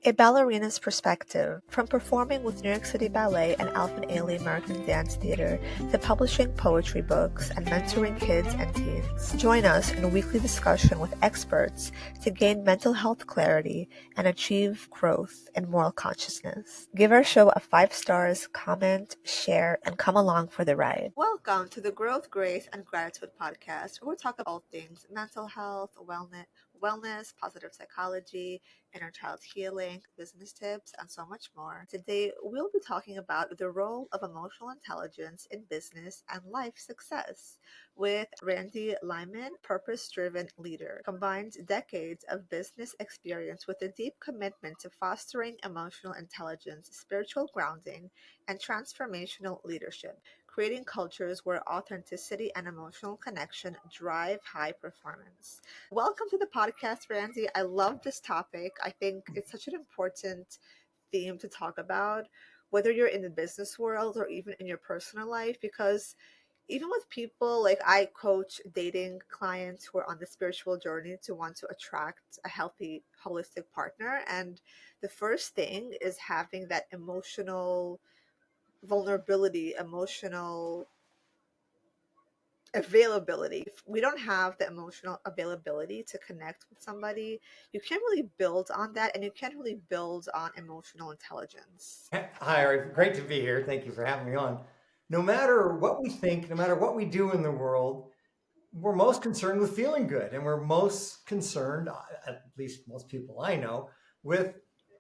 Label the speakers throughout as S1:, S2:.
S1: A ballerina's perspective, from performing with New York City Ballet and Alvin Ailey American Dance Theater to publishing poetry books and mentoring kids and teens. Join us in a weekly discussion with experts to gain mental health clarity and achieve growth and moral consciousness. Give our show a 5 stars, comment, share, and come along for the ride. Welcome to the Growth, Grace, and Gratitude podcast, where we talk about all things mental health, wellness, positive psychology, inner child healing, business tips, and so much more. Today, we'll be talking about the role of emotional intelligence in business and life success with Randy Lyman, purpose-driven leader, combines decades of business experience with a deep commitment to fostering emotional intelligence, spiritual grounding, and transformational leadership, creating cultures where authenticity and emotional connection drive high performance. Welcome to the podcast, Randy. I love this topic. I think it's such an important theme to talk about, whether you're in the business world or even in your personal life, because even with people like I coach dating clients who are on the spiritual journey to want to attract a healthy, holistic partner. And the first thing is having that emotional vulnerability, emotional availability. If we don't have the emotional availability to connect with somebody, you can't really build on that, and you can't really build on emotional intelligence.
S2: Hi, Ari. Great to be here. Thank you for having me on. No matter what we think, no matter what we do in the world, we're most concerned with feeling good. And we're most concerned, at least most people I know, with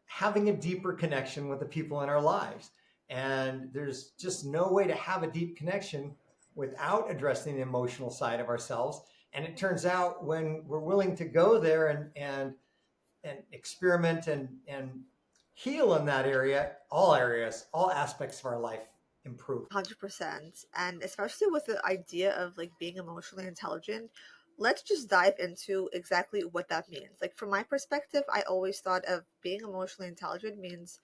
S2: having a deeper connection with the people in our lives. And there's just no way to have a deep connection without addressing the emotional side of ourselves. And it turns out when we're willing to go there and experiment and heal in that area, all areas, all aspects of our life improve.
S1: 100%. And especially with the idea of like being emotionally intelligent, let's just dive into exactly what that means. Like, from my perspective, I always thought of being emotionally intelligent means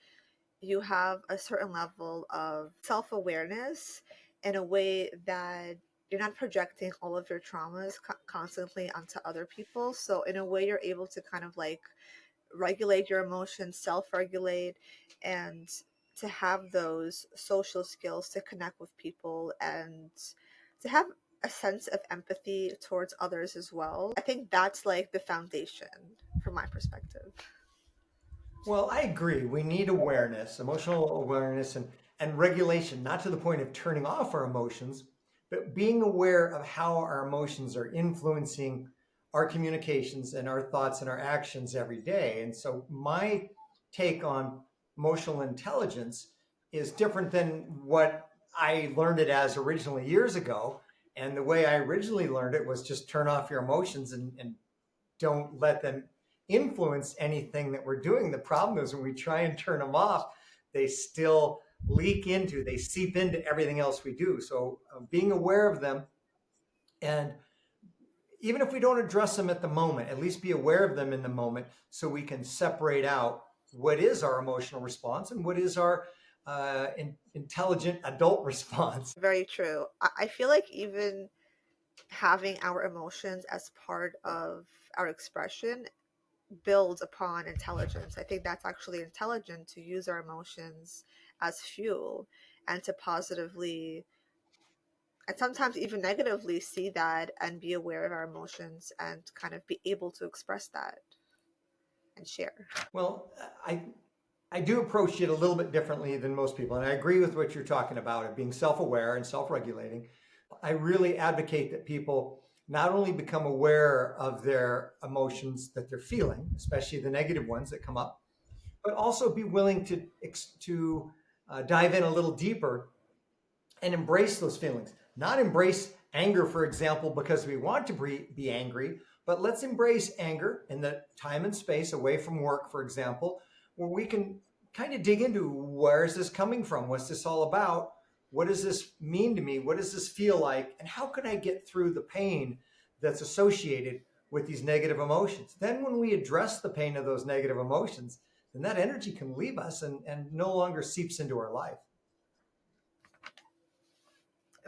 S1: you have a certain level of self awareness in a way that you're not projecting all of your traumas constantly onto other people. So, in a way, you're able to kind of like regulate your emotions, self regulate, and to have those social skills to connect with people and to have a sense of empathy towards others as well. I think that's like the foundation from my perspective.
S2: Well, I agree. We need awareness, emotional awareness and regulation, not to the point of turning off our emotions, but being aware of how our emotions are influencing our communications and our thoughts and our actions every day. And so my take on emotional intelligence is different than what I learned it as originally years ago. And the way I originally learned it was just turn off your emotions and don't let them influence anything that we're doing. The problem is when we try and turn them off, they still they seep into everything else we do. So being aware of them, and even if we don't address them at the moment, at least be aware of them in the moment so we can separate out what is our emotional response and what is our intelligent adult response.
S1: Very true. I feel like even having our emotions as part of our expression builds upon intelligence. I think that's actually intelligent to use our emotions as fuel and to positively and sometimes even negatively see that and be aware of our emotions and kind of be able to express that and share.
S2: Well, I I do approach it a little bit differently than most people, and I agree with what you're talking about of being self-aware and self-regulating. I really advocate that people not only become aware of their emotions that they're feeling, especially the negative ones that come up, but also be willing to dive in a little deeper and embrace those feelings. Not embrace anger, for example, because we want to be angry, but let's embrace anger in the time and space away from work, for example, where we can kind of dig into where is this coming from? What's this all about? What does this mean to me? What does this feel like? And how can I get through the pain that's associated with these negative emotions? Then, when we address the pain of those negative emotions, then that energy can leave us and no longer seeps into our life.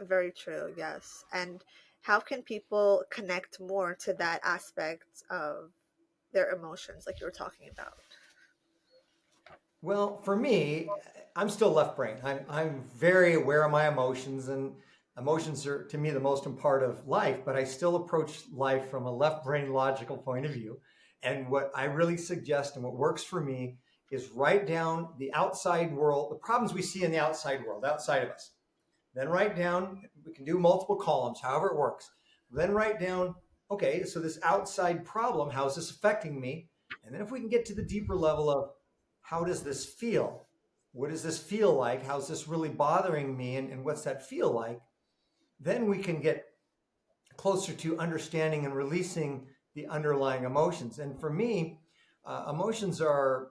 S1: Very true, yes. And how can people connect more to that aspect of their emotions like you were talking about?
S2: Well, for me, I'm still left brain. I'm very aware of my emotions, and emotions are to me the most important part of life, but I still approach life from a left brain logical point of view. And what I really suggest and what works for me is write down the outside world, the problems we see in the outside world, outside of us. Then write down, we can do multiple columns, however it works. Then write down, okay, so this outside problem, how is this affecting me? And then if we can get to the deeper level of how does this feel? What does this feel like? How's this really bothering me? And what's that feel like? Then we can get closer to understanding and releasing the underlying emotions. And for me, emotions are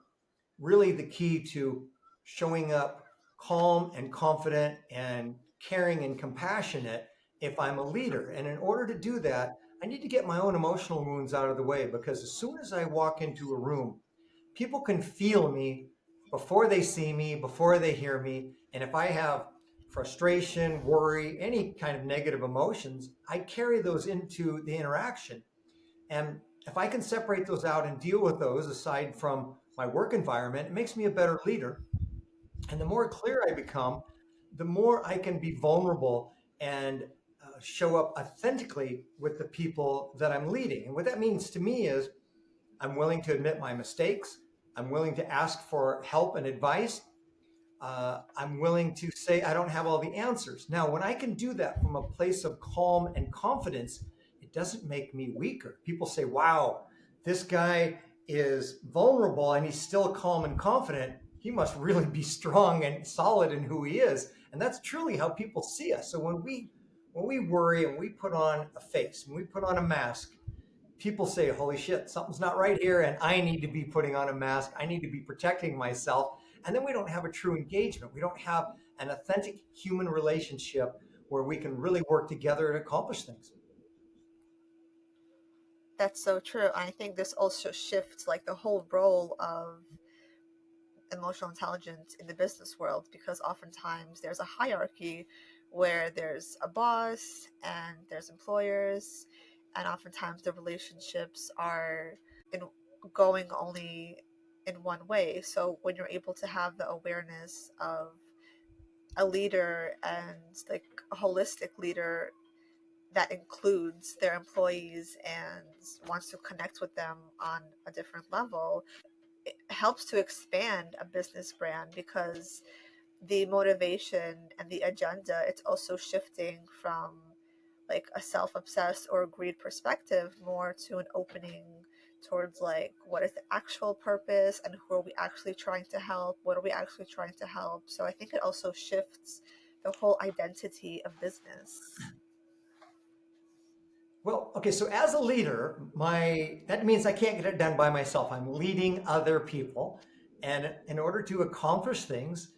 S2: really the key to showing up calm and confident and caring and compassionate if I'm a leader. And in order to do that, I need to get my own emotional wounds out of the way, because as soon as I walk into a room, people can feel me before they see me, before they hear me. And if I have frustration, worry, any kind of negative emotions, I carry those into the interaction. And if I can separate those out and deal with those aside from my work environment, it makes me a better leader. And the more clear I become, the more I can be vulnerable and show up authentically with the people that I'm leading. And what that means to me is I'm willing to admit my mistakes. I'm willing to ask for help and advice. I'm willing to say I don't have all the answers. Now, when I can do that from a place of calm and confidence, it doesn't make me weaker. People say, wow, this guy is vulnerable and he's still calm and confident. He must really be strong and solid in who he is. And that's truly how people see us. So when we worry and we put on a face, when we put on a mask, people say, holy shit, something's not right here. And I need to be putting on a mask. I need to be protecting myself. And then we don't have a true engagement. We don't have an authentic human relationship where we can really work together to accomplish things.
S1: That's so true. I think this also shifts like the whole role of emotional intelligence in the business world, because oftentimes there's a hierarchy where there's a boss and there's employers, and oftentimes the relationships are in going only in one way. So when you're able to have the awareness of a leader and like a holistic leader that includes their employees and wants to connect with them on a different level, it helps to expand a business brand, because the motivation and the agenda, it's also shifting from like a self-obsessed or greed perspective more to an opening towards like what is the actual purpose and who are we actually trying to help, what are we actually trying to help. So I think it also shifts the whole identity of business.
S2: Well, okay, so as a leader, my that means I can't get it done by myself. I'm leading other people. And in order to accomplish things,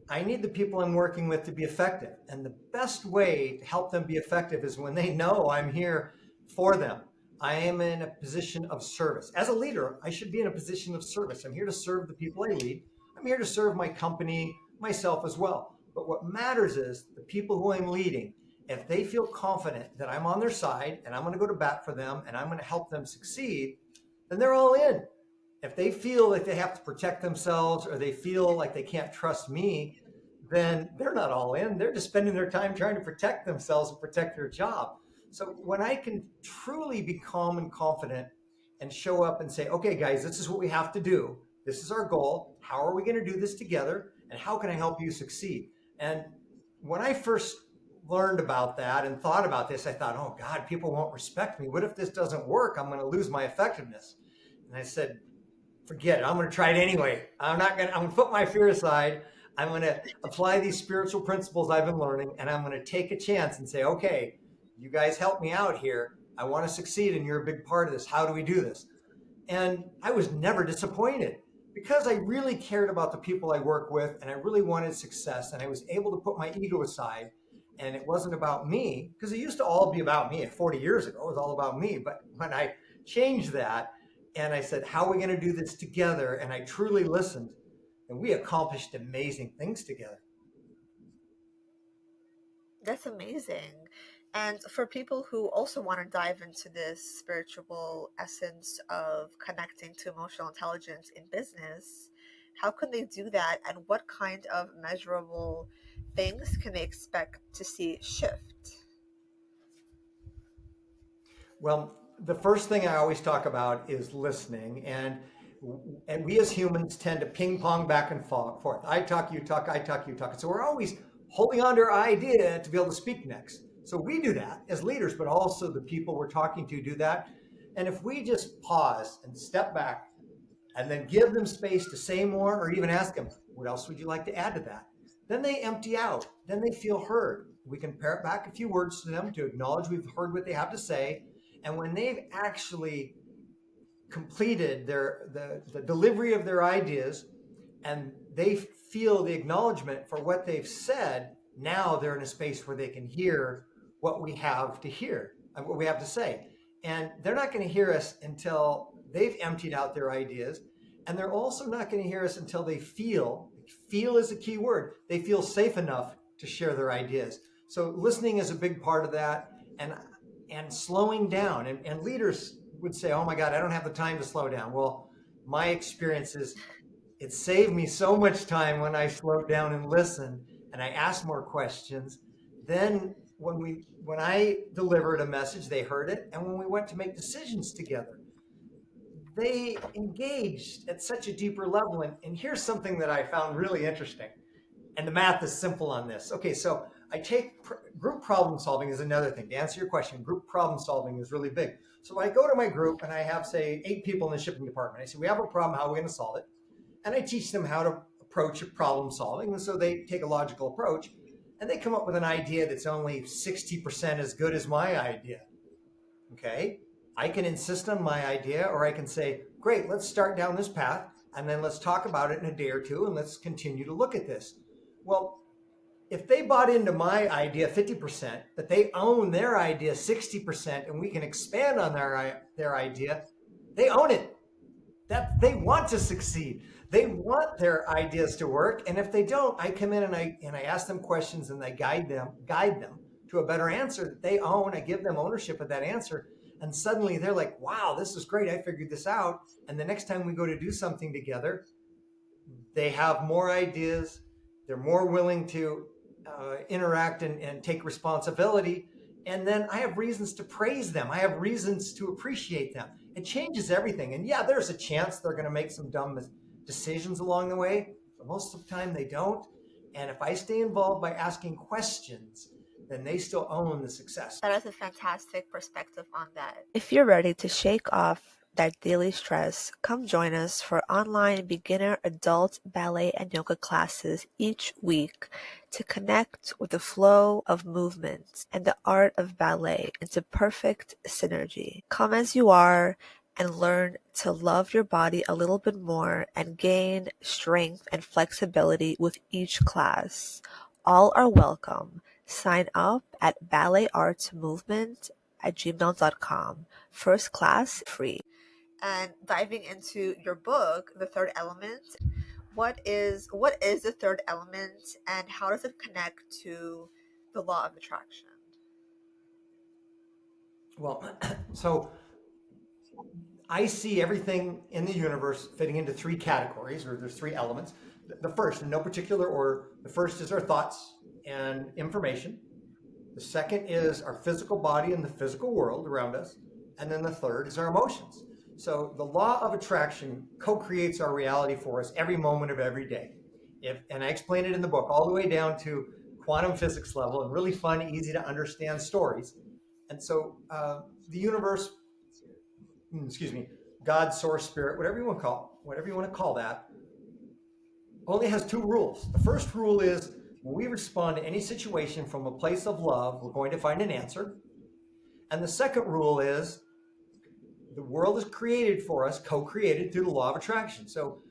S2: I need the people I'm working with to be effective. And the best way to help them be effective is when they know I'm here for them. I am in a position of service. As a leader, I should be in a position of service. I'm here to serve the people I lead. I'm here to serve my company, myself as well. But what matters is the people who I'm leading. If they feel confident that I'm on their side and I'm going to go to bat for them and I'm going to help them succeed, then they're all in. If they feel like they have to protect themselves or they feel like they can't trust me, then they're not all in. They're just spending their time trying to protect themselves and protect their job. So when I can truly be calm and confident and show up and say, okay, guys, this is what we have to do. This is our goal. How are we going to do this together? And how can I help you succeed? And when I first learned about that and thought about this, I thought, oh God, people won't respect me. What if this doesn't work? I'm going to lose my effectiveness. And I said, forget it. I'm going to try it anyway. I'm going to put my fear aside. I'm going to apply these spiritual principles I've been learning, and I'm going to take a chance and say, okay, you guys help me out here. I want to succeed, and you're a big part of this. How do we do this? And I was never disappointed because I really cared about the people I work with and I really wanted success. And I was able to put my ego aside, and it wasn't about me, because it used to all be about me 40 years ago. It was all about me. But when I changed that and I said, how are we going to do this together? And I truly listened, and we accomplished amazing things together.
S1: That's amazing. And for people who also want to dive into this spiritual essence of connecting to emotional intelligence in business, How can they do that? And what kind of measurable things can they expect to see shift?
S2: Well, the first thing I always talk about is listening, and we as humans tend to ping pong back and forth. I talk, you talk, I talk, you talk. So we're always holding on to our idea to be able to speak next. So we do that as leaders, but also the people we're talking to do that. And if we just pause and step back and then give them space to say more, or even ask them, what else would you like to add to that? Then they empty out. Then they feel heard. We can parrot back a few words to them to acknowledge we've heard what they have to say. And when they've actually completed the delivery of their ideas and they feel the acknowledgement for what they've said, now they're in a space where they can hear what we have to hear, what we have to say. And they're not going to hear us until they've emptied out their ideas. And they're also not going to hear us until they feel is a key word, they feel safe enough to share their ideas. So listening is a big part of that. And slowing down. And leaders would say, oh my God, I don't have the time to slow down. Well, my experience is it saved me so much time when I slowed down and listened and I asked more questions. Then when I delivered a message, they heard it. And when we went to make decisions together, they engaged at such a deeper level. And here's something that I found really interesting. And the math is simple on this. Okay, so I take group problem solving is another thing. To answer your question, group problem solving is really big. So I go to my group and I have, say, 8 people in the shipping department. I say, we have a problem, how are we going to solve it? And I teach them how to approach problem solving. And so they take a logical approach and they come up with an idea that's only 60% as good as my idea. Okay, I can insist on my idea, or I can say, great, let's start down this path and then let's talk about it in a day or two and let's continue to look at this. Well, if they bought into my idea 50%, but they own their idea 60%, and we can expand on their idea, they own it. That they want to succeed. They want their ideas to work. And if they don't, I come in and I ask them questions and I guide them to a better answer that they own. I give them ownership of that answer. And suddenly they're like, wow, this is great. I figured this out. And the next time we go to do something together, they have more ideas. They're more willing to interact and take responsibility. And then I have reasons to praise them. I have reasons to appreciate them. It changes everything. And yeah, there's a chance they're going to make some dumb decisions along the way, but most of the time they don't. And if I stay involved by asking questions, then they still own the success.
S1: That is a fantastic perspective on that. If you're ready to shake off that daily stress, come join us for online beginner, adult, ballet, and yoga classes each week to connect with the flow of movement and the art of ballet into perfect synergy. Come as you are and learn to love your body a little bit more and gain strength and flexibility with each class. All are welcome. Sign up at balletartsmovement@gmail.com. First class free. And diving into your book, The Third Element, what is the third element and how does it connect to the law of attraction?
S2: Well, so I see everything in the universe fitting into 3 categories, or there's 3 elements. The first, in no particular order, the first is our thoughts and information. The second is our physical body and the physical world around us. And then the third is our emotions. So the law of attraction co-creates our reality for us every moment of every day. And I explain it in the book all the way down to quantum physics level and really fun, easy to understand stories. And so the universe, God, source, spirit, whatever you want to call that, only has 2 rules. The first rule is when we respond to any situation from a place of love, we're going to find an answer. And the second rule is the world is created for us, co-created through the law of attraction. So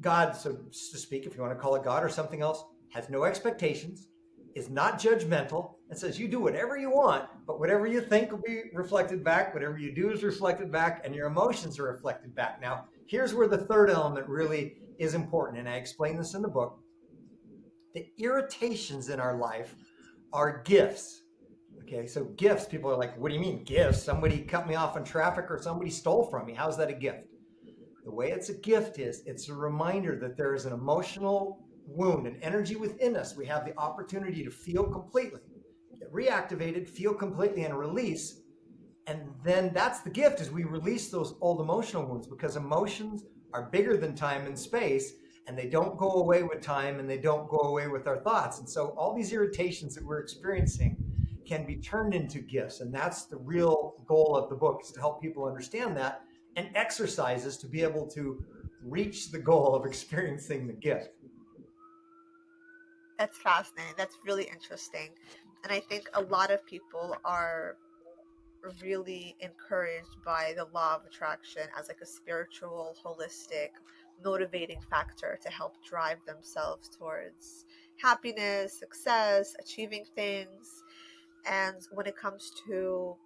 S2: God, so to speak, if you want to call it God or something else, has no expectations, is not judgmental, and says you do whatever you want, but whatever you think will be reflected back, whatever you do is reflected back, and your emotions are reflected back. Now, here's where the third element really is important, and I explain this in the book. The irritations in our life are gifts. Okay, so gifts, people are like, what do you mean gifts? Somebody cut me off in traffic or somebody stole from me. How's that a gift? The way it's a gift is it's a reminder that there is an emotional wound, an energy within us. We have the opportunity to feel completely, get reactivated, feel completely, and release. And then that's the gift, is we release those old emotional wounds, because emotions are bigger than time and space, and they don't go away with time, and they don't go away with our thoughts. And so all these irritations that we're experiencing can be turned into gifts. And that's the real goal of the book, is to help people understand that, and exercises to be able to reach the goal of experiencing the gift.
S1: That's fascinating. That's really interesting. And I think a lot of people are really encouraged by the law of attraction as like a spiritual, holistic, motivating factor to help drive themselves towards happiness, success, achieving things. And when it comes to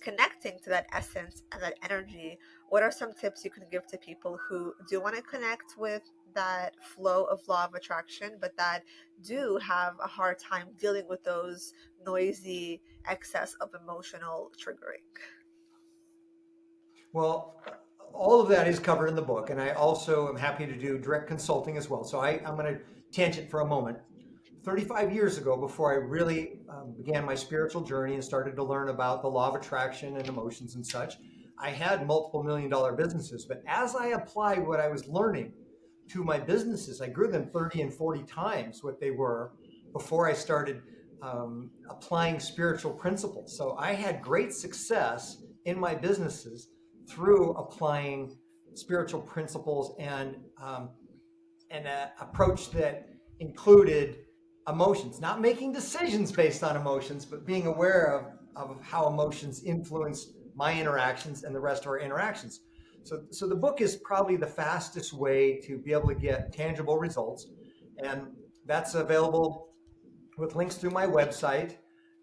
S1: connecting to that essence and that energy, what are some tips you can give to people who do want to connect with that flow of law of attraction, but that do have a hard time dealing with those noisy excess of emotional triggering?
S2: Well, all of that is covered in the book, and I also am happy to do direct consulting as well. So I'm going to tangent for a moment. 35 years ago, before I really began my spiritual journey and started to learn about the law of attraction and emotions and such, I had multiple $1 million businesses. But as I applied what I was learning to my businesses, I grew them 30 and 40 times what they were before I started applying spiritual principles. So I had great success in my businesses through applying spiritual principles and an approach that included emotions, not making decisions based on emotions, but being aware of how emotions influence my interactions and the rest of our interactions. So the book is probably the fastest way to be able to get tangible results. And that's available with links through my website,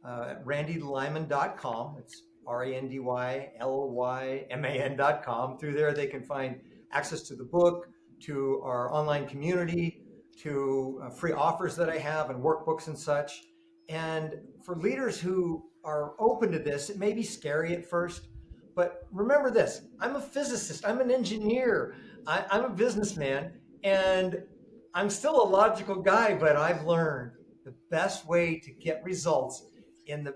S2: randylyman.com. It's RANDYLYMAN.com. Through there, they can find access to the book, to our online community, to free offers that I have and workbooks and such. And for leaders who are open to this, it may be scary at first, but remember this: I'm a physicist, I'm an engineer, I'm a businessman, and I'm still a logical guy, but I've learned the best way to get results in the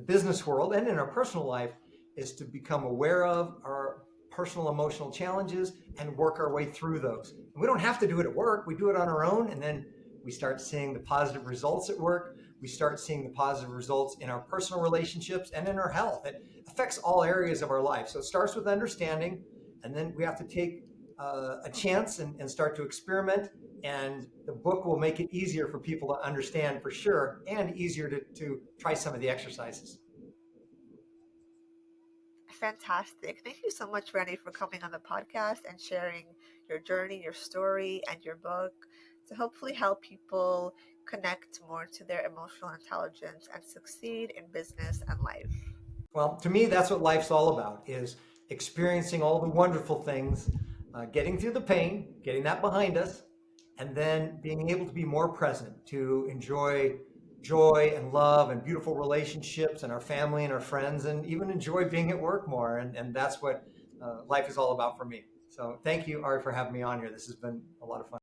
S2: business world and in our personal life is to become aware of our personal emotional challenges and work our way through those. And we don't have to do it at work. We do it on our own, and then we start seeing the positive results at work. We start seeing the positive results in our personal relationships and in our health. It affects all areas of our life. So it starts with understanding, and then we have to take a chance and start to experiment. And the book will make it easier for people to understand, for sure, and easier to try some of the exercises.
S1: Fantastic. Thank you so much, Randy, for coming on the podcast and sharing your journey, your story, and your book to hopefully help people connect more to their emotional intelligence and succeed in business and life.
S2: Well, to me, that's what life's all about, is experiencing all the wonderful things, getting through the pain, getting that behind us, and then being able to be more present, to enjoy joy and love and beautiful relationships and our family and our friends, and even enjoy being at work more. And that's what life is all about for me. So thank you, Ari, for having me on here. This has been a lot of fun.